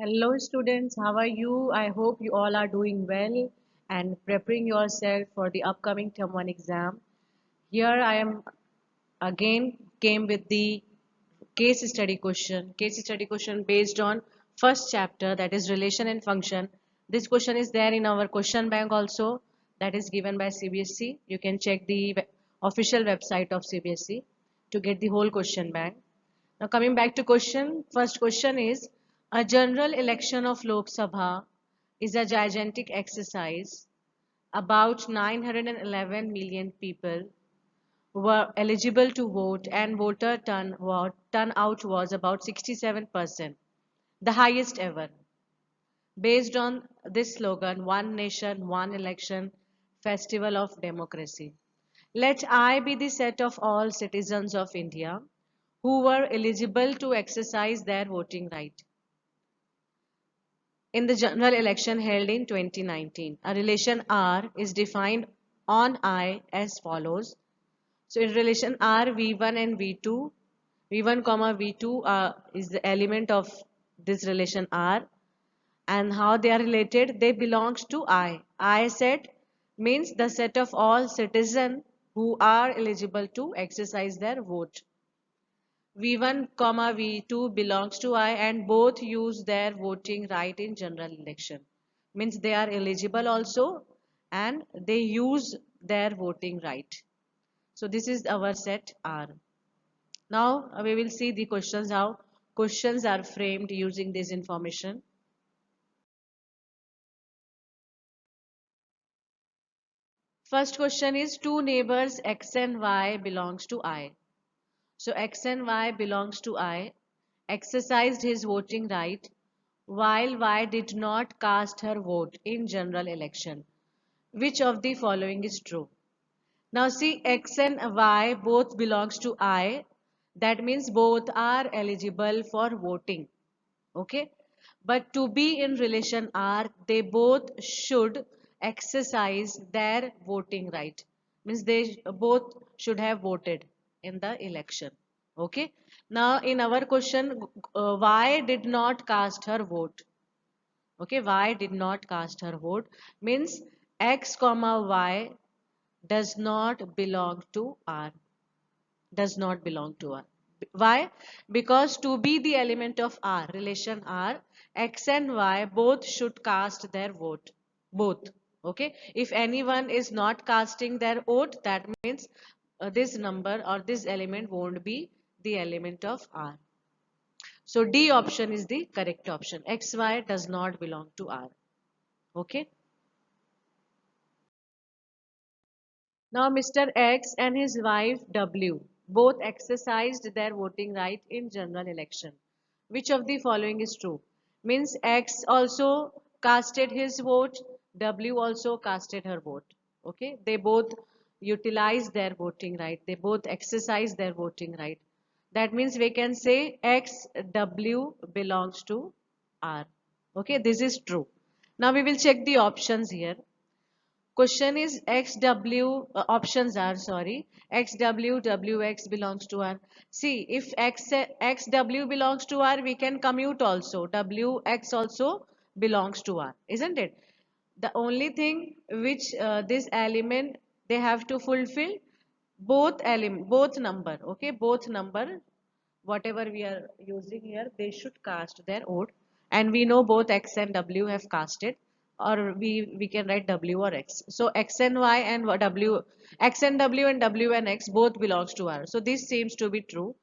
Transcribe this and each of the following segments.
Hello students, how are you? I hope you all are doing well and preparing yourself for the upcoming term 1 exam. Here I am again came with the case study question based on first chapter, that is relation and function. This question is there in our question bank also, that is given by CBSE. You can check the official website of CBSE to get the whole question bank. Now coming back to question, first question is, a general election of Lok Sabha is a gigantic exercise. About 911 million people were eligible to vote and voter turnout was about 67%, the highest ever. Based on this slogan, One Nation, One Election, Festival of Democracy. Let I be the set of all citizens of India who were eligible to exercise their voting right in the general election held in 2019. A relation R is defined on I as follows. So in relation R, V1 and V2, V1 comma V2 is the element of this relation R, and how they are related, they belongs to I set means the set of all citizens who are eligible to exercise their vote. V1 comma V2 belongs to I and both use their voting right in general election. Means they are eligible also and they use their voting right. So this is our set R. Now we will see the questions, how questions are framed using this information. First question is, two neighbors X and Y belongs to I. So X and Y belongs to I, exercised his voting right while Y did not cast her vote in general election. Which of the following is true? Now see, X and Y both belongs to I. That means both are eligible for voting. Okay. But to be in relation R, they both should exercise their voting right. Means they both should have voted in the election. Okay. Now in our question, Y did not cast her vote. Okay. Y did not cast her vote means X comma Y does not belong to R. Does not belong to R. Why? Because to be the element of R, relation R, X and Y both should cast their vote. Both. Okay. If anyone is not casting their vote, that means this number or this element won't be the element of R. So D option is the correct option. XY does not belong to R. Okay. Now Mr. X and his wife W both exercised their voting right in general election. Which of the following is true? Means X also casted his vote, W also casted her vote. Okay, they both utilized their voting right. They both exercised their voting right. That means we can say X, W belongs to R. Okay, this is true. Now we will check the options here. Question is XW, options are, sorry, XW, WX belongs to R. See, if XW belongs to R, we can commute also. WX also belongs to R, isn't it? The only thing which this element they have to fulfill, both number, okay, both number, whatever we are using here, they should cast their vote, and we know both X and W have casted, or we can write W or X. So X and Y and W, X and W and W and X both belongs to R. So this seems to be true.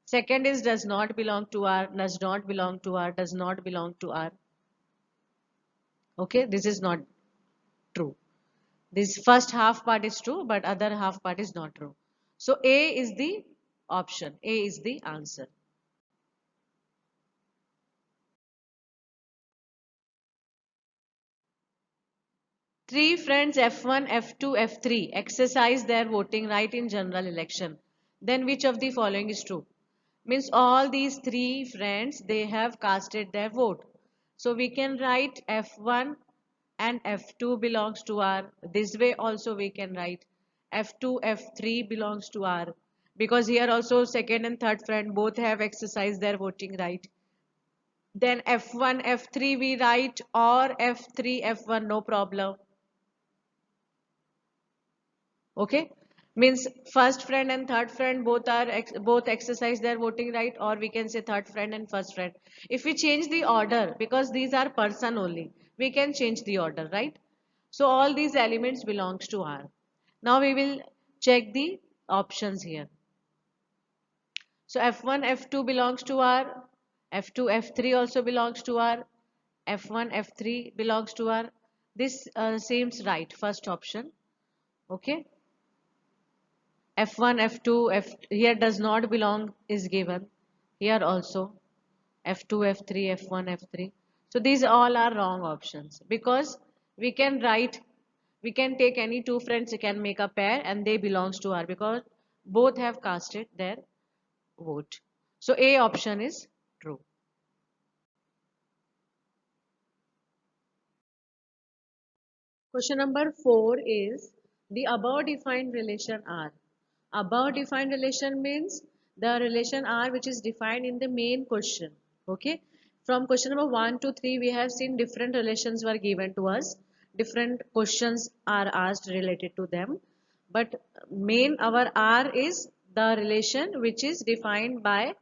Second is does not belong to R, does not belong to R, does not belong to R. Okay, this is not true. This first half part is true, but other half part is not true. So A is the option. A is the answer. Three friends F1, F2, F3 exercise their voting right in general election. Then which of the following is true? Means all these three friends, they have casted their vote. So we can write F1 and F2 belongs to R. This way also we can write F2, F3 belongs to R. Because here also second and third friend both have exercised their voting right. Then F1, F3 we write, or F3, F1, no problem. Okay, means first friend and third friend both are both exercise their voting right, or we can say third friend and first friend. If we change the order, because these are person only, we can change the order, right? So all these elements belongs to R. Now we will check the options here. So F1, F2 belongs to R, F2, F3 also belongs to R, F1, F3 belongs to R. This seems right, first option. Okay. F1, F2, here does not belong is given. Here also F2, F3, F1, F3. So these all are wrong options because we can write, we can take any two friends, we can make a pair and they belongs to R because both have casted their vote. So A option is true. Question number 4 is the above defined relation R. Above defined relation means the relation R which is defined in the main question. Okay. From question number 1 to 3 we have seen different relations were given to us. Different questions are asked related to them. But main our R is the relation which is defined by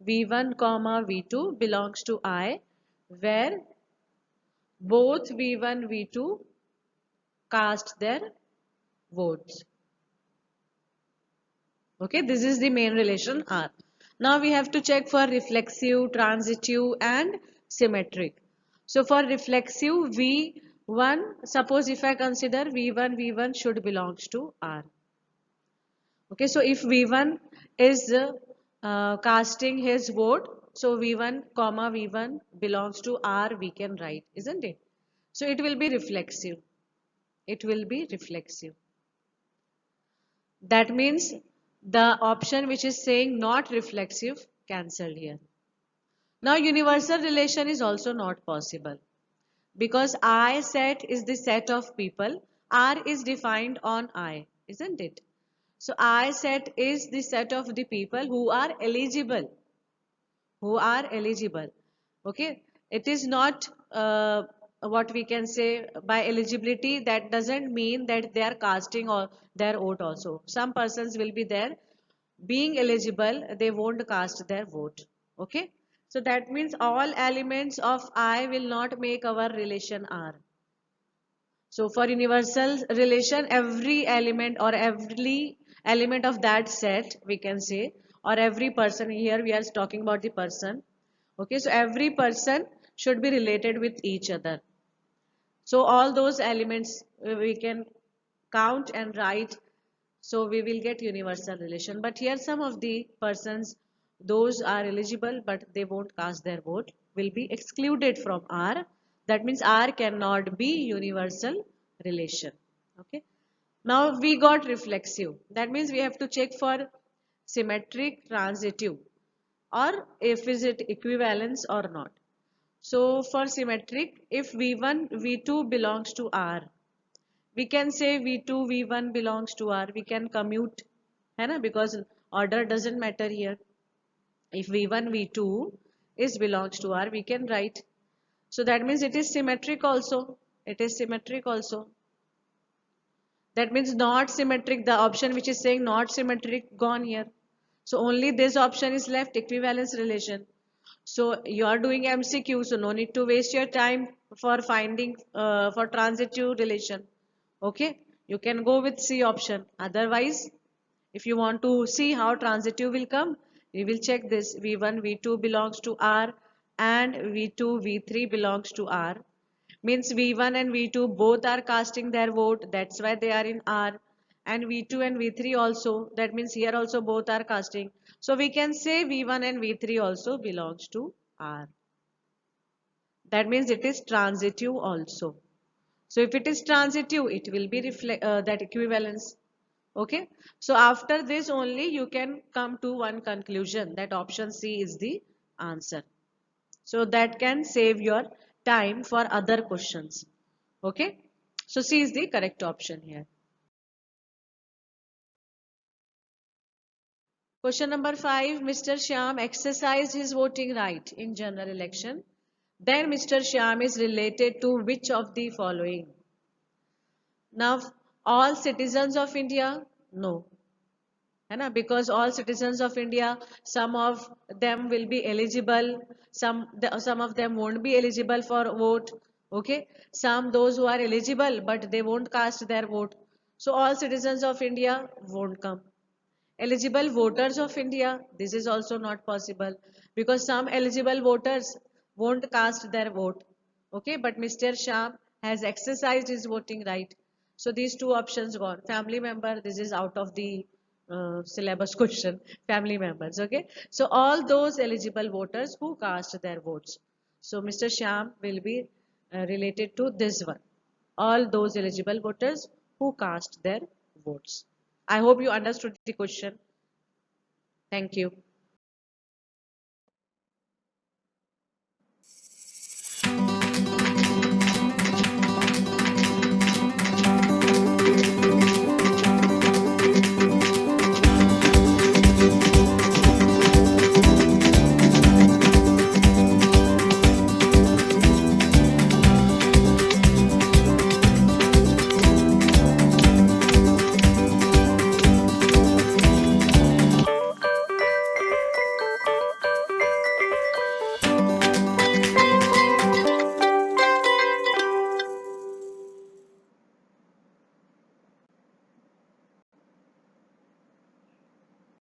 V1 comma V2 belongs to I, where both V1 V2 cast their votes. Okay, this is the main relation R. Now we have to check for reflexive, transitive and symmetric. So for reflexive V1, suppose if I consider V1 should belongs to R. Okay, so if V1 is casting his vote, so V1 comma V1 belongs to R, we can write, isn't it? So it will be reflexive. It will be reflexive. That means the option which is saying not reflexive cancelled here. Now universal relation is also not possible because I set is the set of people. R is defined on I, isn't it? So I set is the set of the people who are eligible. Who are eligible. Okay, it is not what we can say by eligibility. That doesn't mean that they are casting or their vote also. Some persons will be there being eligible, they won't cast their vote. Okay, so that means all elements of I will not make our relation R. So for universal relation, every element or every element of that set we can say, or every person, here we are talking about the person. Okay, so every person should be related with each other. So all those elements we can count and write, so we will get universal relation. But here some of the persons, those are eligible but they won't cast their vote, will be excluded from R. That means R cannot be universal relation. Okay. Now we got reflexive. That means we have to check for symmetric, transitive, or if is it equivalence or not. So for symmetric, if V1, V2 belongs to R, we can say V2, V1 belongs to R. We can commute, है ना? Because order doesn't matter here. If V1, V2 is belongs to R, we can write. So that means it is symmetric also. It is symmetric also. That means not symmetric. The option which is saying not symmetric gone here. So only this option is left, equivalence relation. So you are doing MCQ, so no need to waste your time for finding for transitive relation. Okay, you can go with C option. Otherwise, if you want to see how transitive will come, we will check this. V1, V2 belongs to R and V2, V3 belongs to R. Means V1 and V2 both are casting their vote. That's why they are in R. And V2 and V3 also. That means here also both are casting. So we can say V1 and V3 also belongs to R. That means it is transitive also. So if it is transitive, it will be that equivalence. Okay. So after this only you can come to one conclusion that option C is the answer. So that can save your time for other questions. Okay. So C is the correct option here. Question number 5. Mr. Shyam exercised his voting right in general election. Then Mr. Shyam is related to which of the following? Now, all citizens of India? No. है ना, because all citizens of India, some of them will be eligible, some of them won't be eligible for vote. Okay, some those who are eligible but they won't cast their vote. So all citizens of India won't come. Eligible voters of India, this is also not possible because some eligible voters won't cast their vote. Okay, but Mr. Sham has exercised his voting right. So these two options gone. Family member, this is out of the syllabus question. Family members, okay. So all those eligible voters who cast their votes. So Mr. Sham will be related to this one. All those eligible voters who cast their votes. I hope you understood the question. Thank you.